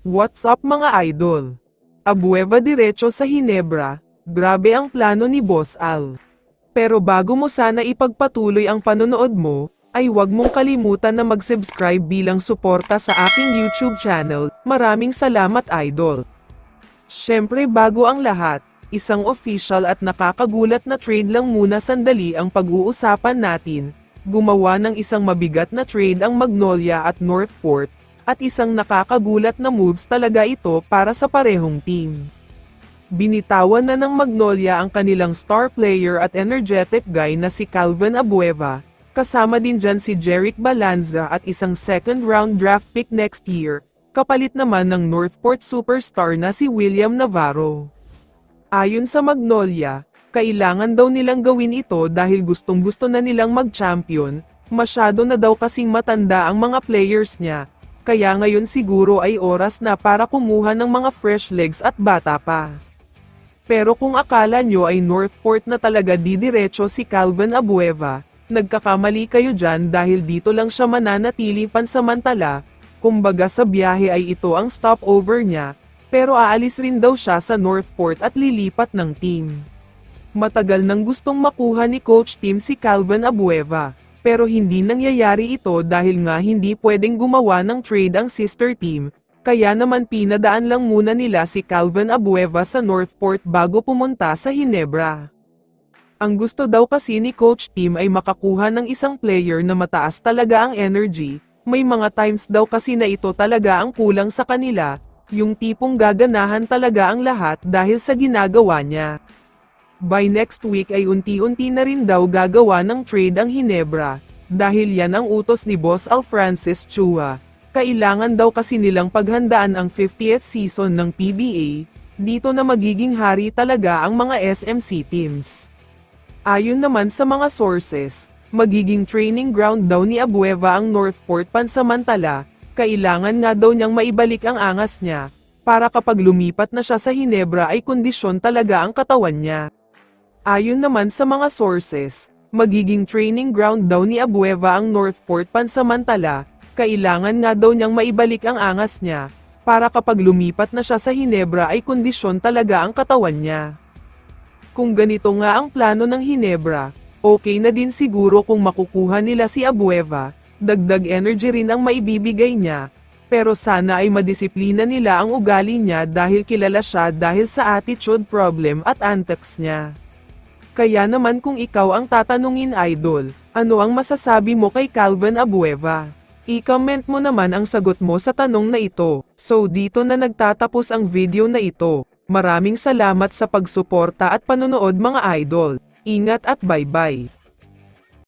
What's up mga idol? Abueva diretso sa Hinebra, grabe ang plano ni Boss Al. Pero bago mo sana ipagpatuloy ang panonood mo, ay huwag mong kalimutan na mag-subscribe bilang suporta sa aking YouTube channel. Maraming salamat idol. Syempre bago ang lahat, isang official at nakakagulat na trade lang muna sandali ang pag-uusapan natin. Gumawa ng isang mabigat na trade ang Magnolia at Northport, at isang nakakagulat na moves talaga ito para sa parehong team. Binitawan na ng Magnolia ang kanilang star player at energetic guy na si Calvin Abueva, kasama din dyan si Jerick Balanza at isang second round draft pick next year, kapalit naman ng Northport superstar na si William Navarro. Ayon sa Magnolia, kailangan daw nilang gawin ito dahil gustong-gusto na nilang mag-champion, masyado na daw kasing matanda ang mga players niya. Kaya ngayon siguro ay oras na para kumuha ng mga fresh legs at bata pa. Pero kung akala nyo ay Northport na talaga didiretso si Calvin Abueva, nagkakamali kayo dyan dahil dito lang siya mananatili pansamantala, kumbaga sa biyahe ay ito ang stopover niya, pero aalis rin daw siya sa Northport at lilipat ng team. Matagal nang gustong makuha ni Coach Tim si Calvin Abueva. Pero hindi nangyayari ito dahil nga hindi pwedeng gumawa ng trade ang sister team, kaya naman pinadaan lang muna nila si Calvin Abueva sa Northport bago pumunta sa Hinebra. Ang gusto daw kasi ni Coach Tim ay makakuha ng isang player na mataas talaga ang energy, may mga times daw kasi na ito talaga ang kulang sa kanila, yung tipong gaganahan talaga ang lahat dahil sa ginagawa niya. By next week ay unti-unti na rin daw gagawa ng trade ang Hinebra, dahil yan ang utos ni Boss Al Francis Chua. Kailangan daw kasi nilang paghandaan ang 50th season ng PBA, dito na magiging hari talaga ang mga SMC teams. Ayon naman sa mga sources, magiging training ground daw ni Abueva ang Northport pansamantala, kailangan nga daw niyang maibalik ang angas niya, para kapag lumipat na siya sa Hinebra ay kondisyon talaga ang katawan niya. Ayon naman sa mga sources, magiging training ground daw ni Abueva ang Northport pansamantala, kailangan nga daw niyang maibalik ang angas niya, para kapag lumipat na siya sa Hinebra ay kondisyon talaga ang katawan niya. Kung ganito nga ang plano ng Hinebra, okay na din siguro kung makukuha nila si Abueva, dagdag energy rin ang maibibigay niya, pero sana ay madisiplina nila ang ugali niya dahil kilala siya dahil sa attitude problem at antics niya. Kaya naman kung ikaw ang tatanungin idol, ano ang masasabi mo kay Calvin Abueva? I-comment mo naman ang sagot mo sa tanong na ito. So dito na nagtatapos ang video na ito. Maraming salamat sa pagsuporta at panonood mga idol. Ingat at bye-bye.